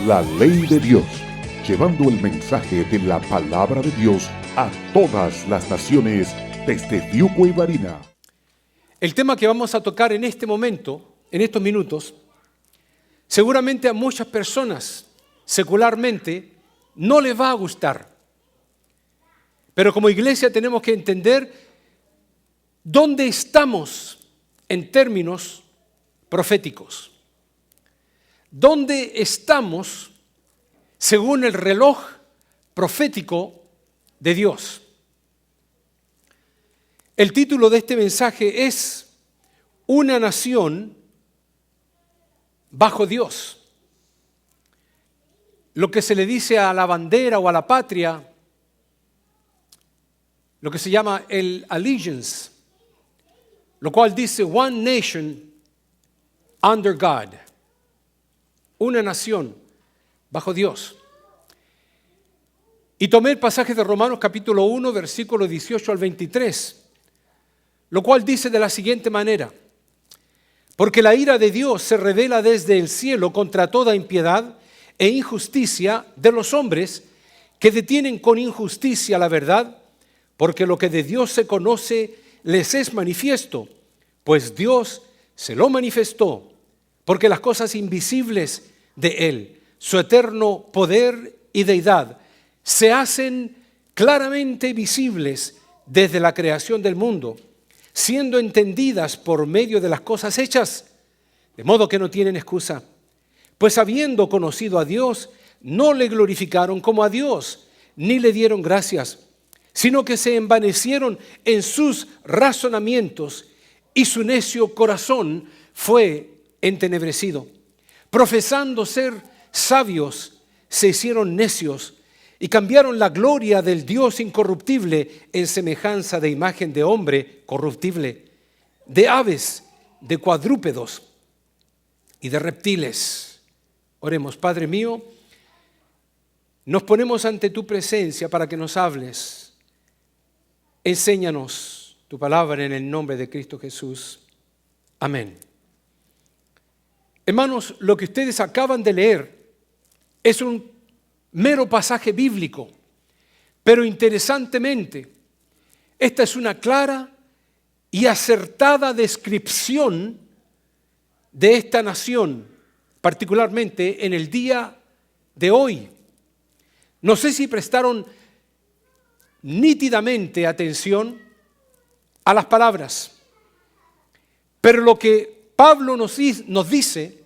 La Ley de Dios, llevando el mensaje de la palabra de Dios a todas las naciones desde Fiuco y Barina. El tema que vamos a tocar en este momento, en estos minutos, seguramente a muchas personas secularmente no les va a gustar. Pero como iglesia tenemos que entender dónde estamos en términos proféticos. ¿Dónde estamos según el reloj profético de Dios? El título de este mensaje es Una nación bajo Dios. Lo que se le dice a la bandera o a la patria, lo que se llama el allegiance, lo cual dice One Nation under God. Una nación bajo Dios. Y tomé el pasaje de Romanos capítulo 1, versículo 18 al 23, lo cual dice de la siguiente manera: porque la ira de Dios se revela desde el cielo contra toda impiedad e injusticia de los hombres que detienen con injusticia la verdad, porque lo que de Dios se conoce les es manifiesto, pues Dios se lo manifestó, porque las cosas invisibles de Él, su eterno poder y deidad, se hacen claramente visibles desde la creación del mundo, siendo entendidas por medio de las cosas hechas, de modo que no tienen excusa. Pues habiendo conocido a Dios, no le glorificaron como a Dios, ni le dieron gracias, sino que se envanecieron en sus razonamientos, y su necio corazón fue entenebrecido. Profesando ser sabios, se hicieron necios, y cambiaron la gloria del Dios incorruptible en semejanza de imagen de hombre corruptible, de aves, de cuadrúpedos y de reptiles. Oremos. Padre mío, nos ponemos ante tu presencia para que nos hables. Enséñanos tu palabra en el nombre de Cristo Jesús. Amén. Hermanos, lo que ustedes acaban de leer es un mero pasaje bíblico, pero interesantemente, esta es una clara y acertada descripción de esta nación, particularmente en el día de hoy. No sé si prestaron nítidamente atención a las palabras, pero lo que Pablo nos dice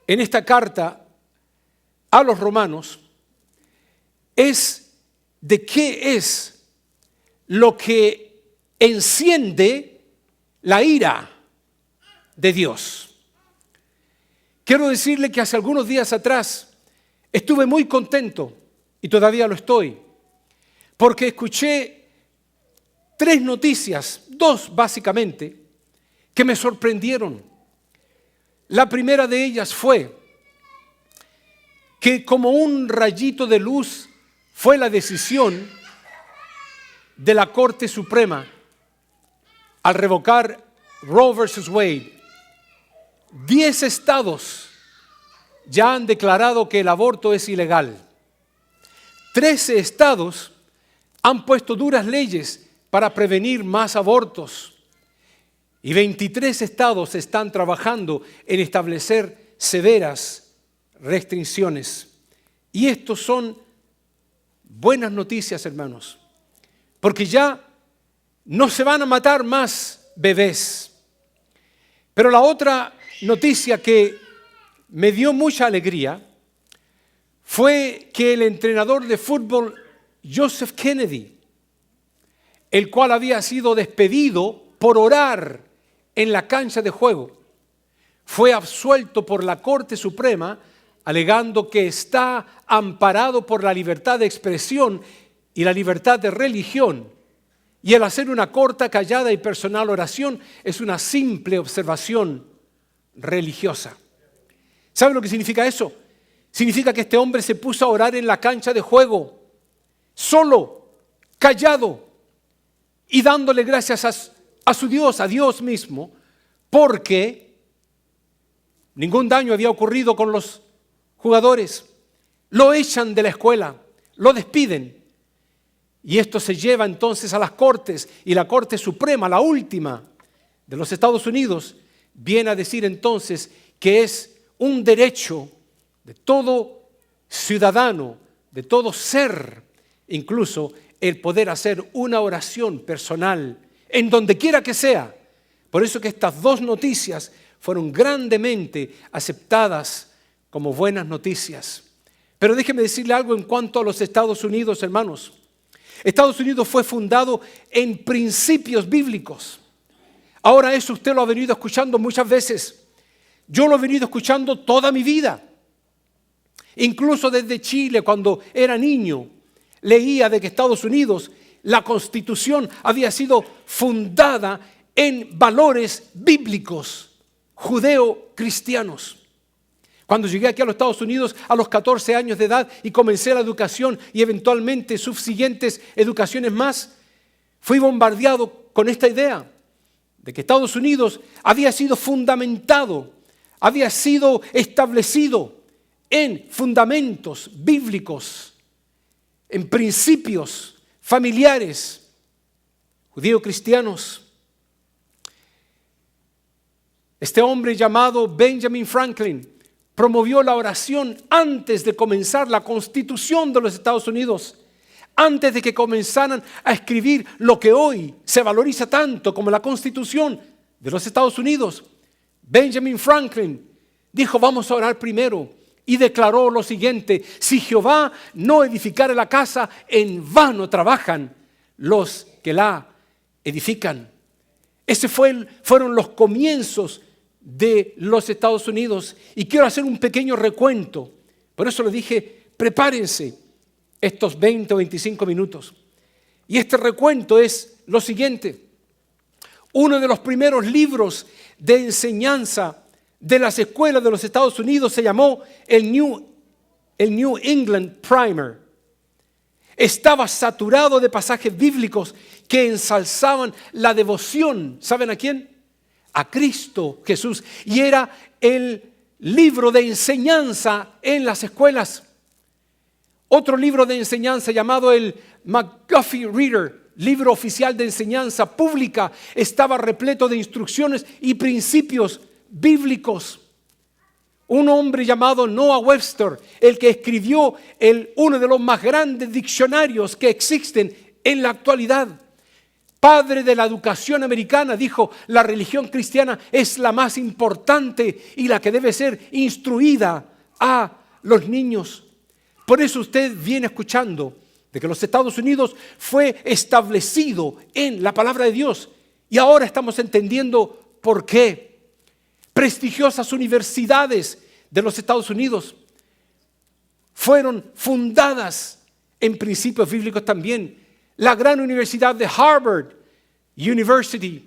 en esta carta a los romanos es de qué es lo que enciende la ira de Dios. Quiero decirle que hace algunos días atrás estuve muy contento, y todavía lo estoy, porque escuché 3 noticias, 2 básicamente, que me sorprendieron. La primera de ellas fue que como un rayito de luz fue la decisión de la Corte Suprema al revocar Roe versus Wade. 10 estados ya han declarado que el aborto es ilegal. 13 estados han puesto duras leyes para prevenir más abortos. Y 23 estados están trabajando en establecer severas restricciones. Y estos son buenas noticias, hermanos, porque ya no se van a matar más bebés. Pero la otra noticia que me dio mucha alegría fue que el entrenador de fútbol Joseph Kennedy, el cual había sido despedido por orar en la cancha de juego, fue absuelto por la Corte Suprema, alegando que está amparado por la libertad de expresión y la libertad de religión. Y el hacer una corta, callada y personal oración es una simple observación religiosa. ¿Sabe lo que significa eso? Significa que este hombre se puso a orar en la cancha de juego, solo, callado, y dándole gracias a su Dios, a Dios mismo, porque ningún daño había ocurrido con los jugadores. Lo echan de la escuela, lo despiden. Y esto se lleva entonces a las cortes, y la Corte Suprema, la última de los Estados Unidos, viene a decir entonces que es un derecho de todo ciudadano, de todo ser, incluso el poder hacer una oración personal en donde quiera que sea. Por eso que estas dos noticias fueron grandemente aceptadas como buenas noticias. Pero déjeme decirle algo en cuanto a los Estados Unidos, hermanos. Estados Unidos fue fundado en principios bíblicos. Ahora eso usted lo ha venido escuchando muchas veces. Yo lo he venido escuchando toda mi vida. Incluso desde Chile, cuando era niño, leía de que Estados Unidos, la Constitución había sido fundada en valores bíblicos, judeo-cristianos. Cuando llegué aquí a los Estados Unidos a los 14 años de edad y comencé la educación y eventualmente subsiguientes educaciones más, fui bombardeado con esta idea de que Estados Unidos había sido fundamentado, había sido establecido en fundamentos bíblicos, en principios familiares, judío-cristianos. Este hombre llamado Benjamin Franklin promovió la oración antes de comenzar la Constitución de los Estados Unidos, antes de que comenzaran a escribir lo que hoy se valoriza tanto como la Constitución de los Estados Unidos. Benjamin Franklin dijo: vamos a orar primero, y declaró lo siguiente: si Jehová no edificare la casa, en vano trabajan los que la edifican. Ese fueron los comienzos de los Estados Unidos, y quiero hacer un pequeño recuento. Por eso les dije, prepárense estos 20 o 25 minutos. Y este recuento es lo siguiente: uno de los primeros libros de enseñanza de las escuelas de los Estados Unidos se llamó el New England Primer. Estaba saturado de pasajes bíblicos que ensalzaban la devoción. ¿Saben a quién? A Cristo Jesús. Y era el libro de enseñanza en las escuelas. Otro libro de enseñanza llamado el McGuffey Reader, libro oficial de enseñanza pública, estaba repleto de instrucciones y principios bíblicos. Un hombre llamado Noah Webster, el que escribió uno de los más grandes diccionarios que existen en la actualidad, padre de la educación americana, dijo: la religión cristiana es la más importante y la que debe ser instruida a los niños. Por eso usted viene escuchando de que los Estados Unidos fue establecido en la palabra de Dios, y ahora estamos entendiendo por qué. Prestigiosas universidades de los Estados Unidos fueron fundadas en principios bíblicos también. La gran universidad de Harvard University,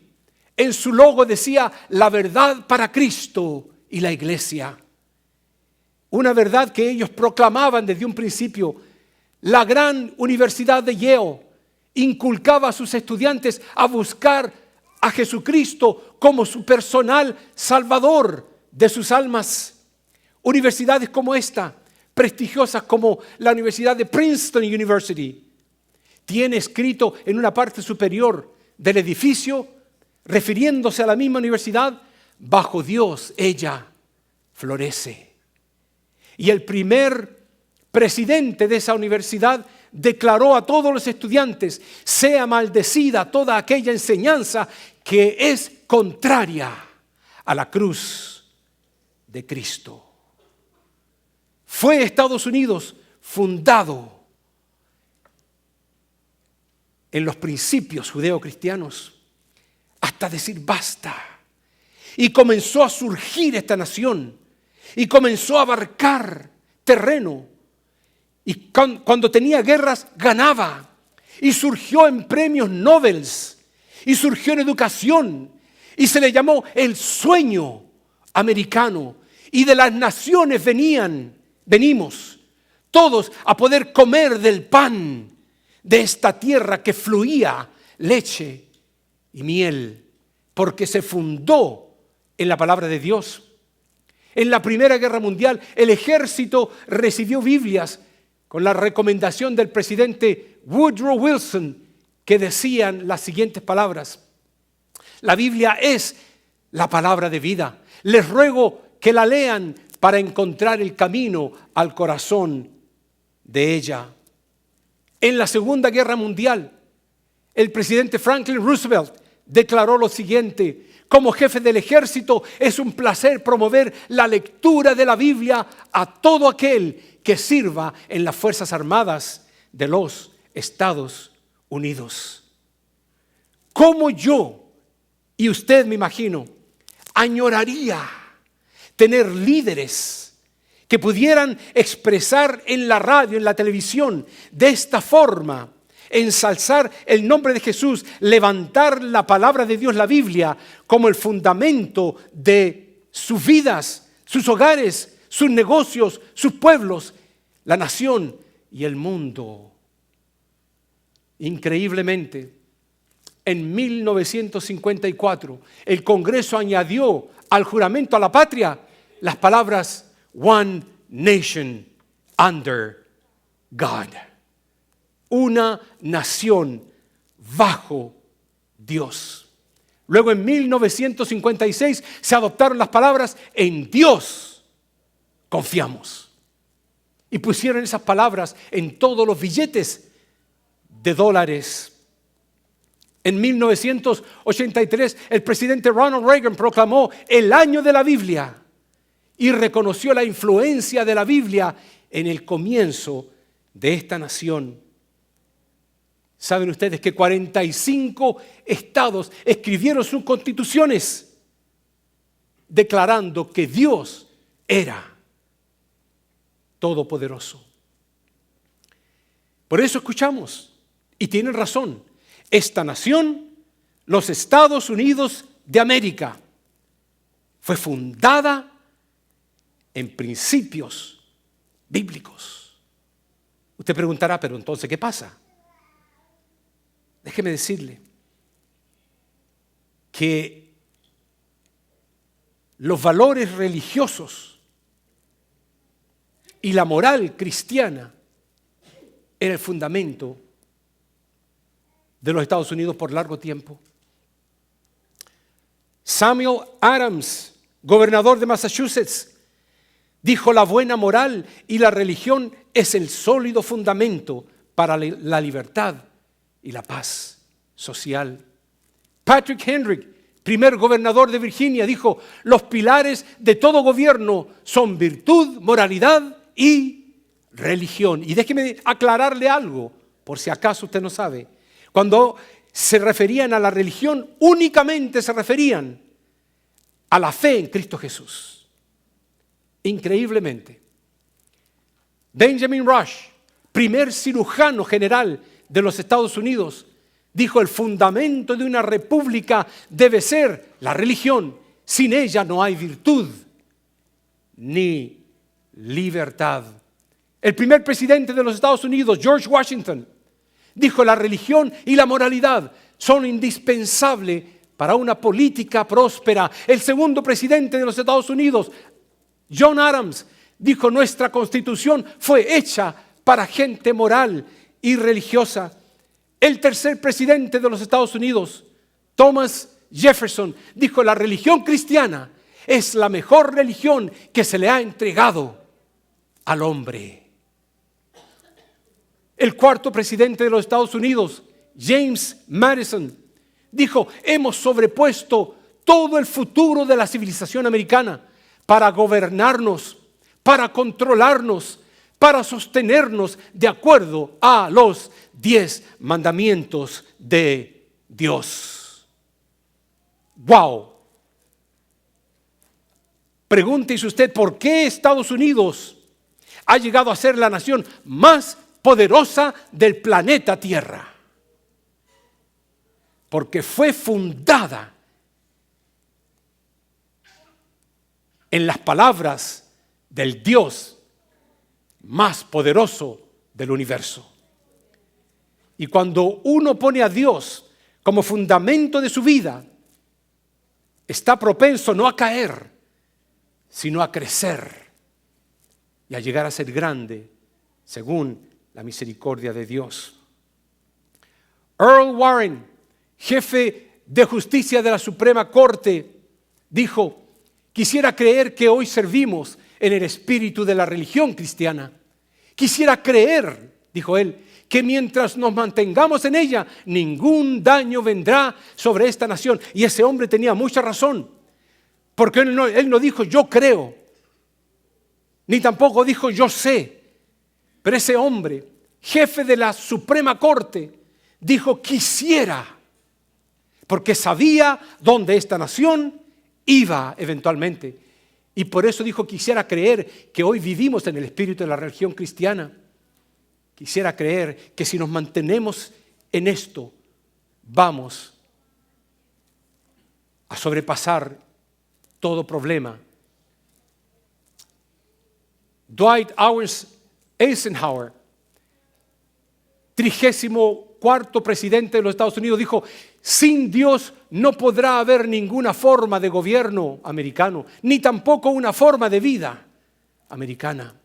en su logo decía: la verdad para Cristo y la iglesia. Una verdad que ellos proclamaban desde un principio. La gran universidad de Yale inculcaba a sus estudiantes a buscar a Jesucristo como su personal salvador de sus almas. Universidades como esta, prestigiosas como la Universidad de Princeton University, tiene escrito en una parte superior del edificio, refiriéndose a la misma universidad: bajo Dios ella florece. Y el primer presidente de esa universidad declaró a todos los estudiantes: sea maldecida toda aquella enseñanza que es contraria a la cruz de Cristo. Fue Estados Unidos fundado en los principios judeocristianos hasta decir basta. Y comenzó a surgir esta nación y comenzó a abarcar terreno. Y cuando tenía guerras, ganaba. Y surgió en premios Nobel. Y surgió en educación. Y se le llamó el sueño americano. Y de las naciones venimos todos a poder comer del pan de esta tierra que fluía leche y miel, porque se fundó en la palabra de Dios. En la Primera Guerra Mundial, el ejército recibió Biblias con la recomendación del presidente Woodrow Wilson, que decían las siguientes palabras: la Biblia es la palabra de vida. Les ruego que la lean para encontrar el camino al corazón de ella. En la Segunda Guerra Mundial, el presidente Franklin Roosevelt declaró lo siguiente: como jefe del ejército, es un placer promover la lectura de la Biblia a todo aquel que sirva en las Fuerzas Armadas de los Estados Unidos. Como yo y usted, me imagino, añoraría tener líderes que pudieran expresar en la radio, en la televisión, de esta forma, ensalzar el nombre de Jesús, levantar la palabra de Dios, la Biblia, como el fundamento de sus vidas, sus hogares, sus negocios, sus pueblos, la nación y el mundo. Increíblemente, en 1954, el Congreso añadió al juramento a la patria las palabras One Nation Under God. Una nación bajo Dios. Luego en 1956 se adoptaron las palabras en Dios confiamos. Y pusieron esas palabras en todos los billetes de dólares. En 1983 el presidente Ronald Reagan proclamó el año de la Biblia y reconoció la influencia de la Biblia en el comienzo de esta nación. ¿Saben ustedes que 45 estados escribieron sus constituciones declarando que Dios era todopoderoso? Por eso escuchamos, y tienen razón, esta nación, los Estados Unidos de América, fue fundada en principios bíblicos. Usted preguntará, pero entonces, ¿qué pasa? Déjeme decirle que los valores religiosos y la moral cristiana era el fundamento de los Estados Unidos por largo tiempo. Samuel Adams, gobernador de Massachusetts, dijo: la buena moral y la religión es el sólido fundamento para la libertad y la paz social. Patrick Henry, primer gobernador de Virginia, dijo: los pilares de todo gobierno son virtud, moralidad y religión. Y déjeme aclararle algo, por si acaso usted no sabe. Cuando se referían a la religión, únicamente se referían a la fe en Cristo Jesús. Increíblemente, Benjamin Rush, primer cirujano general de los Estados Unidos, dijo: el fundamento de una república debe ser la religión. Sin ella no hay virtud ni libertad. El primer presidente de los Estados Unidos, George Washington, dijo: la religión y la moralidad son indispensables para una política próspera. El segundo presidente de los Estados Unidos, John Adams, dijo: nuestra Constitución fue hecha para gente moral y religiosa. El tercer presidente de los Estados Unidos, Thomas Jefferson, dijo: la religión cristiana es la mejor religión que se le ha entregado al hombre. El cuarto presidente de los Estados Unidos, James Madison, dijo: hemos sobrepuesto todo el futuro de la civilización americana para gobernarnos, para controlarnos, para sostenernos de acuerdo a los 10 mandamientos de Dios. ¡Wow! Pregúntese usted por qué Estados Unidos ha llegado a ser la nación más poderosa del planeta Tierra. Porque fue fundada en las palabras del Dios más poderoso del universo. Y cuando uno pone a Dios como fundamento de su vida, está propenso no a caer, sino a crecer y a llegar a ser grande según la misericordia de Dios. Earl Warren, jefe de justicia de la Suprema Corte, dijo: quisiera creer que hoy servimos en el espíritu de la religión cristiana. Quisiera creer, dijo él, que mientras nos mantengamos en ella, ningún daño vendrá sobre esta nación. Y ese hombre tenía mucha razón, porque él no dijo yo creo, ni tampoco dijo yo sé. Pero ese hombre, jefe de la Suprema Corte, dijo quisiera, porque sabía dónde esta nación iba eventualmente. Y por eso dijo quisiera creer que hoy vivimos en el espíritu de la religión cristiana. Quisiera creer que si nos mantenemos en esto, vamos a sobrepasar todo problema. Dwight Eisenhower, 34º presidente de los Estados Unidos, dijo: sin Dios no podrá haber ninguna forma de gobierno americano, ni tampoco una forma de vida americana.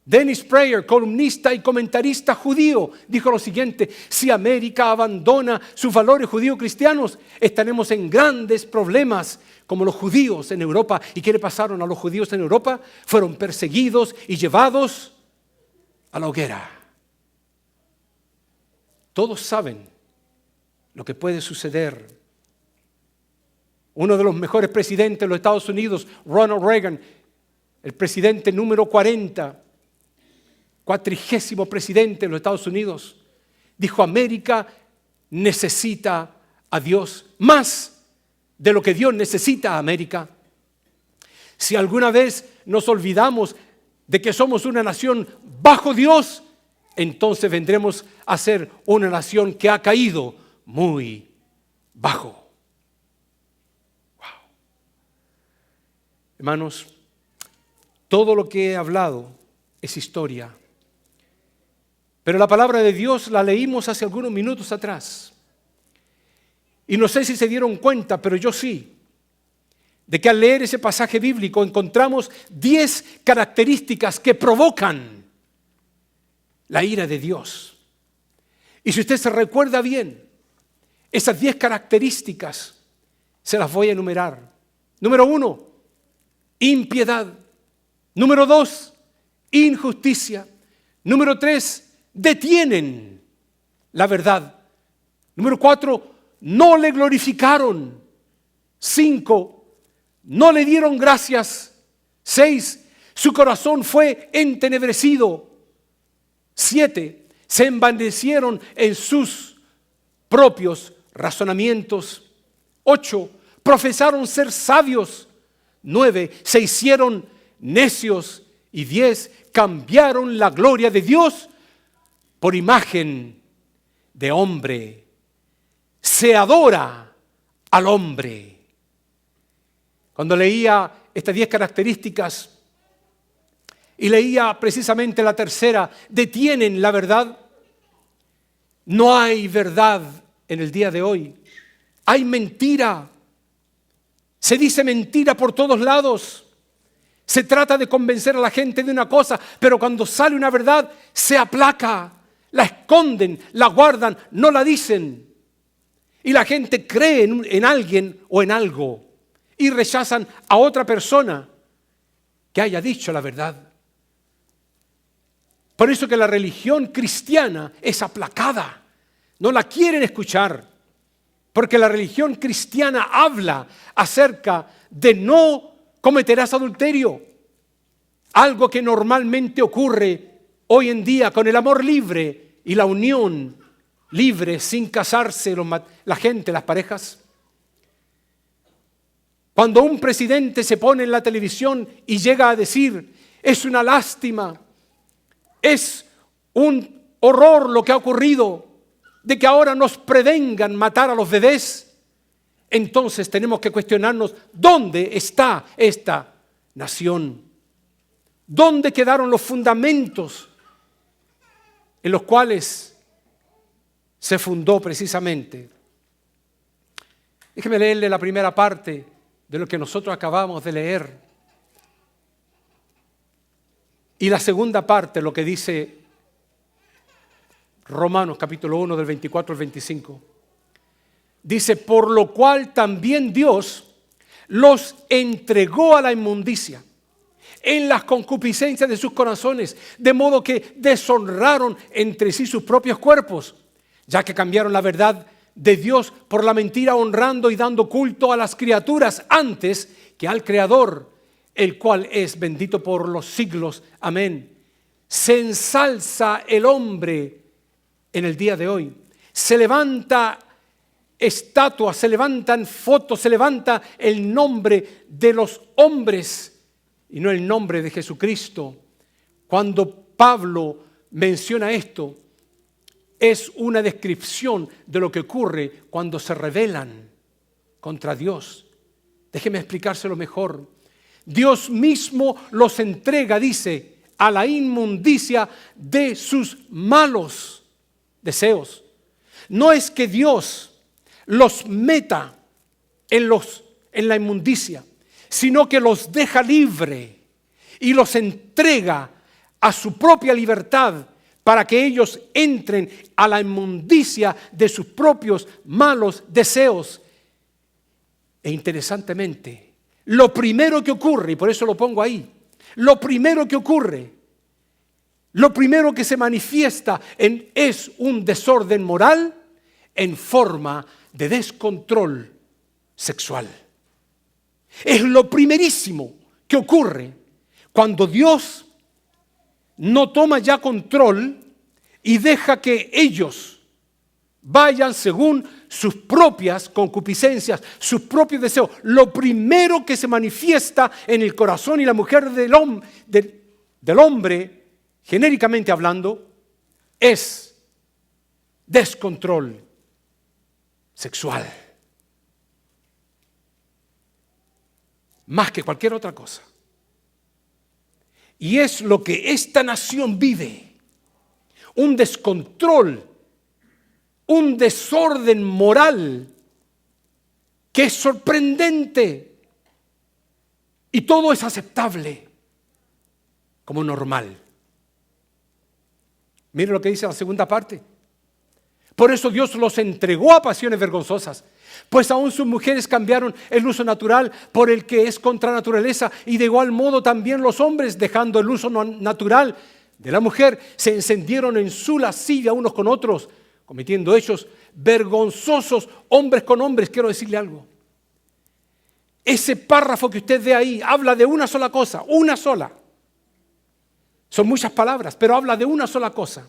Dennis Prager, columnista y comentarista judío, dijo lo siguiente: si América abandona sus valores judío-cristianos, estaremos en grandes problemas como los judíos en Europa. ¿Y qué le pasaron a los judíos en Europa? Fueron perseguidos y llevados a la hoguera. Todos saben lo que puede suceder. Uno de los mejores presidentes de los Estados Unidos, Ronald Reagan, el presidente número 40º presidente de los Estados Unidos, dijo: América necesita a Dios más de lo que Dios necesita a América. Si alguna vez nos olvidamos de que somos una nación bajo Dios, entonces vendremos a ser una nación que ha caído muy bajo. Wow. Hermanos, todo lo que he hablado es historia. Pero la palabra de Dios la leímos hace algunos minutos atrás. Y no sé si se dieron cuenta, pero yo sí, de que al leer ese pasaje bíblico encontramos 10 características que provocan la ira de Dios. Y si usted se recuerda bien, esas 10 características se las voy a enumerar. Número 1, impiedad. Número 2, injusticia. Número 3, detienen la verdad. Número 4, no le glorificaron. 5, no le dieron gracias. 6, su corazón fue entenebrecido. 7, se envanecieron en sus propios razonamientos. 8, profesaron ser sabios. 9, se hicieron necios. Y 10, cambiaron la gloria de Dios por imagen de hombre. Se adora al hombre. Cuando leía estas 10 características y leía precisamente la tercera, detienen la verdad. No hay verdad en el día de hoy. Hay mentira. Se dice mentira por todos lados. Se trata de convencer a la gente de una cosa, pero cuando sale una verdad se aplaca, la esconden, la guardan, no la dicen. Y la gente cree en alguien o en algo y rechazan a otra persona que haya dicho la verdad. Por eso que la religión cristiana es aplacada. No la quieren escuchar. Porque la religión cristiana habla acerca de no cometerás adulterio. Algo que normalmente ocurre hoy en día con el amor libre y la unión libre sin casarse la gente, las parejas. Cuando un presidente se pone en la televisión y llega a decir: es una lástima, es un horror lo que ha ocurrido, de que ahora nos prevengan matar a los bebés, entonces tenemos que cuestionarnos: ¿dónde está esta nación? ¿Dónde quedaron los fundamentos en los cuales se fundó precisamente? Déjeme leerle la primera parte de lo que nosotros acabamos de leer. Y la segunda parte, lo que dice Romanos capítulo 1 del 24 al 25. Dice, por lo cual también Dios los entregó a la inmundicia en las concupiscencias de sus corazones, de modo que deshonraron entre sí sus propios cuerpos, ya que cambiaron la verdad de Dios por la mentira, honrando y dando culto a las criaturas antes que al Creador, el cual es bendito por los siglos. Amén. Se ensalza el hombre en el día de hoy. Se levanta estatuas, se levantan fotos, se levanta el nombre de los hombres y no el nombre de Jesucristo. Cuando Pablo menciona esto, es una descripción de lo que ocurre cuando se rebelan contra Dios. Déjeme explicárselo mejor. Dios mismo los entrega, dice, a la inmundicia de sus malos deseos. No es que Dios los meta en la inmundicia, sino que los deja libre y los entrega a su propia libertad para que ellos entren a la inmundicia de sus propios malos deseos. E interesantemente, lo primero que ocurre, y por eso lo pongo ahí, lo primero que ocurre, lo primero que se manifiesta es un desorden moral en forma de descontrol sexual. Es lo primerísimo que ocurre cuando Dios no toma ya control y deja que ellos vayan según sus propias concupiscencias, sus propios deseos. Lo primero que se manifiesta en el corazón y la mujer del hombre, genéricamente hablando, es descontrol sexual. Más que cualquier otra cosa. Y es lo que esta nación vive. Un descontrol, un desorden moral que es sorprendente. Y todo es aceptable como normal. Mire lo que dice la segunda parte. Por eso Dios los entregó a pasiones vergonzosas, pues aún sus mujeres cambiaron el uso natural por el que es contra naturaleza, y de igual modo también los hombres, dejando el uso natural de la mujer, se encendieron en su lascivia unos con otros, cometiendo hechos vergonzosos hombres con hombres. Quiero decirle algo. Ese párrafo que usted ve ahí habla de una sola cosa, una sola. Son muchas palabras, pero habla de una sola cosa.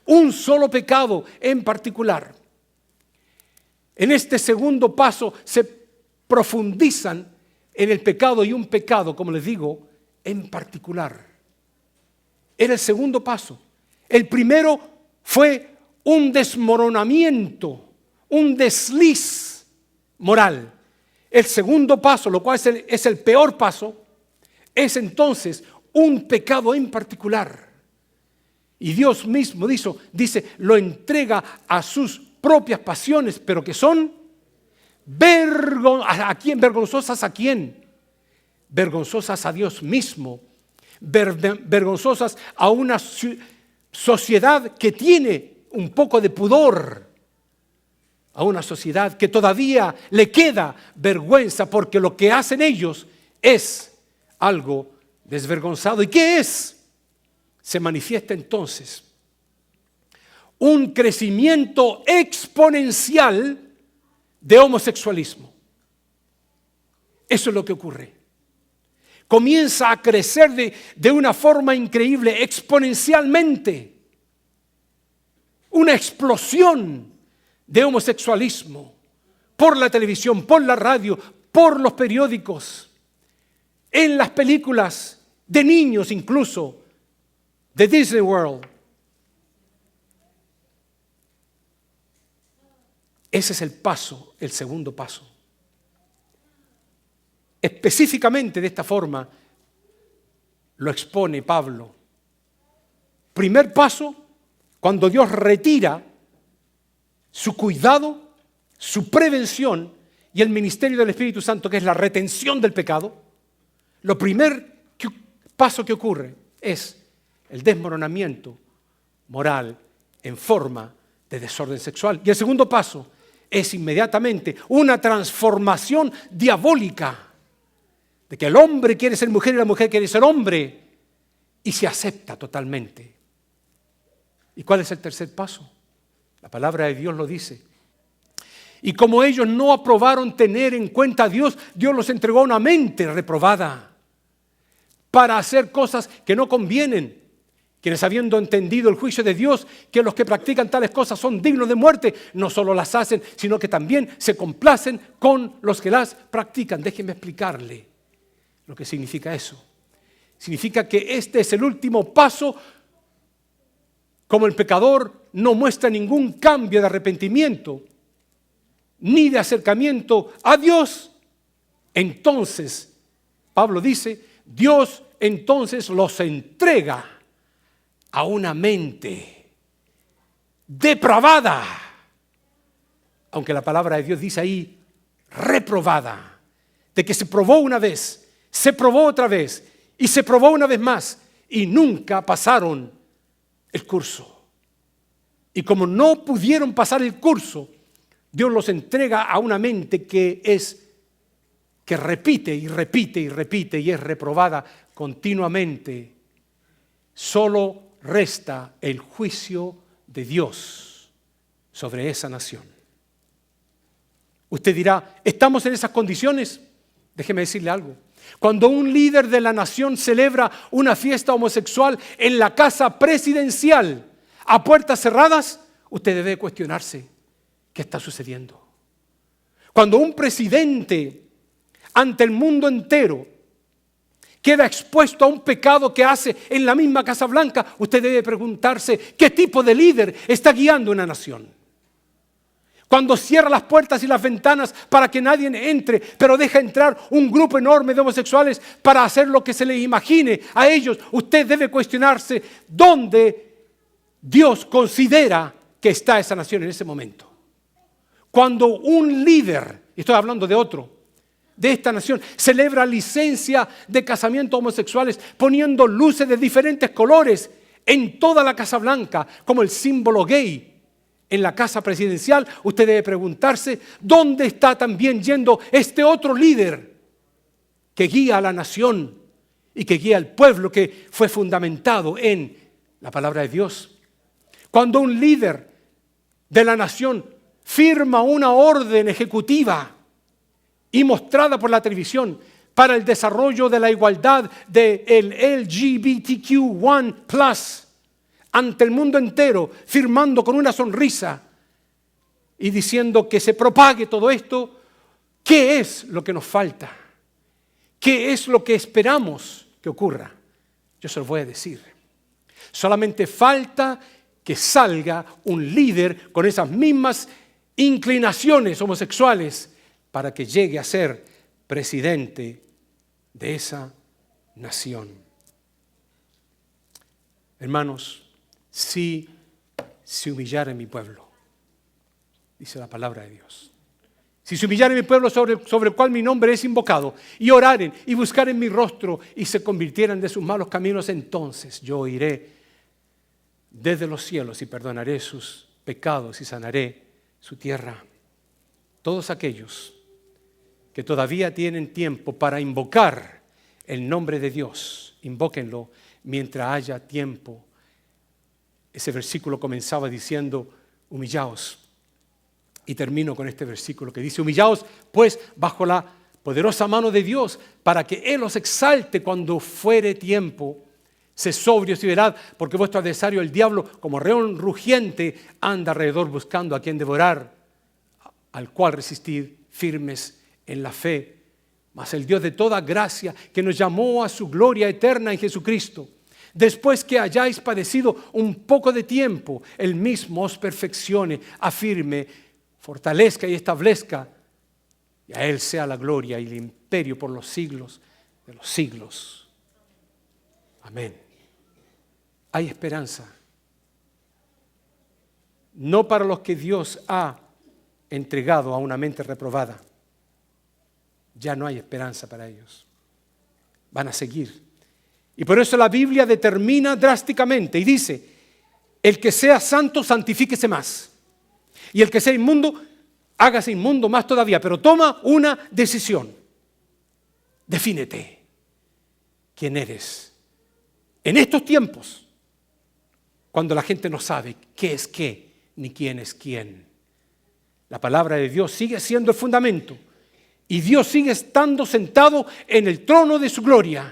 Un solo pecado en particular. En este segundo paso se profundizan en el pecado, y un pecado, como les digo, en particular. Era el segundo paso. El primero fue un desmoronamiento, un desliz moral. El segundo paso, lo cual es el peor paso, es entonces un pecado en particular. Y Dios mismo dice, lo entrega a sus propias pasiones, pero que son vergonzosas. ¿A quién? Vergonzosas a Dios mismo, vergonzosas a una sociedad que tiene un poco de pudor, a una sociedad que todavía le queda vergüenza porque lo que hacen ellos es algo desvergonzado. ¿Y qué es? Se manifiesta entonces un crecimiento exponencial de homosexualismo. Eso es lo que ocurre. Comienza a crecer de una forma increíble, exponencialmente. Una explosión de homosexualismo por la televisión, por la radio, por los periódicos, en las películas de niños incluso, de Disney World. Ese es el paso, el segundo paso. Específicamente de esta forma lo expone Pablo. Primer paso, cuando Dios retira su cuidado, su prevención y el ministerio del Espíritu Santo, que es la retención del pecado, lo primer paso que ocurre es el desmoronamiento moral en forma de desorden sexual. Y el segundo paso es inmediatamente una transformación diabólica, de que el hombre quiere ser mujer y la mujer quiere ser hombre, y se acepta totalmente. ¿Y cuál es el tercer paso? La palabra de Dios lo dice. Y como ellos no aprobaron tener en cuenta a Dios, Dios los entregó a una mente reprobada para hacer cosas que no convienen. Quienes, habiendo entendido el juicio de Dios, que los que practican tales cosas son dignos de muerte, no solo las hacen, sino que también se complacen con los que las practican. Déjenme explicarle lo que significa eso. Significa que este es el último paso. Como el pecador no muestra ningún cambio de arrepentimiento ni de acercamiento a Dios, entonces, Pablo dice, Dios entonces los entrega a una mente depravada, aunque la palabra de Dios dice ahí reprobada, de que se probó una vez, se probó otra vez y se probó una vez más y nunca pasaron el curso. Y como no pudieron pasar el curso, Dios los entrega a una mente que repite y repite y repite y es reprobada continuamente. Solo resta el juicio de Dios sobre esa nación. Usted dirá, ¿estamos en esas condiciones? Déjeme decirle algo. Cuando un líder de la nación celebra una fiesta homosexual en la casa presidencial a puertas cerradas, usted debe cuestionarse qué está sucediendo. Cuando un presidente ante el mundo entero queda expuesto a un pecado que hace en la misma Casa Blanca, usted debe preguntarse qué tipo de líder está guiando una nación. Cuando cierra las puertas y las ventanas para que nadie entre, pero deja entrar un grupo enorme de homosexuales para hacer lo que se les imagine a ellos, usted debe cuestionarse dónde Dios considera que está esa nación en ese momento. Cuando un líder, y estoy hablando de otro, de esta nación, celebra licencia de casamientos homosexuales poniendo luces de diferentes colores en toda la Casa Blanca como el símbolo gay en la casa presidencial, usted debe preguntarse ¿dónde está también yendo este otro líder que guía a la nación y que guía al pueblo que fue fundamentado en la palabra de Dios? Cuando un líder de la nación firma una orden ejecutiva y mostrada por la televisión para el desarrollo de la igualdad del LGBTQ1+, ante el mundo entero, firmando con una sonrisa y diciendo que se propague todo esto, ¿qué es lo que nos falta? ¿Qué es lo que esperamos que ocurra? Yo se lo voy a decir. Solamente falta que salga un líder con esas mismas inclinaciones homosexuales para que llegue a ser presidente de esa nación. Hermanos, si se humillara mi pueblo, dice la palabra de Dios, si se humillara mi pueblo sobre el cual mi nombre es invocado, y oraren y buscaren mi rostro y se convirtieran de sus malos caminos, entonces yo iré desde los cielos y perdonaré sus pecados y sanaré su tierra. Todos aquellos que todavía tienen tiempo para invocar el nombre de Dios, invóquenlo mientras haya tiempo. Ese versículo comenzaba diciendo, humillaos. Y termino con este versículo que dice, humillaos pues bajo la poderosa mano de Dios, para que Él os exalte cuando fuere tiempo. Sed sobrios y velad, porque vuestro adversario el diablo, como león rugiente, anda alrededor buscando a quien devorar, al cual resistid firmes en la fe. Mas el Dios de toda gracia, que nos llamó a su gloria eterna en Jesucristo, después que hayáis padecido un poco de tiempo, Él mismo os perfeccione, afirme, fortalezca y establezca, y a Él sea la gloria y el imperio por los siglos de los siglos. Amén. Hay esperanza. No para los que Dios ha entregado a una mente reprobada, ya no hay esperanza para ellos. Van a seguir. Y por eso la Biblia determina drásticamente y dice, el que sea santo, santifíquese más. Y el que sea inmundo, hágase inmundo más todavía. Pero toma una decisión. Defínete quién eres. En estos tiempos, cuando la gente no sabe qué es qué, ni quién es quién. La palabra de Dios sigue siendo el fundamento. Y Dios sigue estando sentado en el trono de su gloria.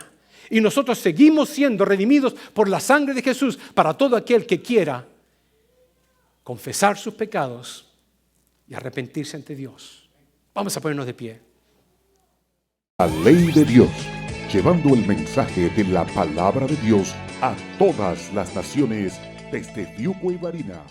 Y nosotros seguimos siendo redimidos por la sangre de Jesús para todo aquel que quiera confesar sus pecados y arrepentirse ante Dios. Vamos a ponernos de pie. La ley de Dios, llevando el mensaje de la palabra de Dios a todas las naciones desde Fiuco y Varina.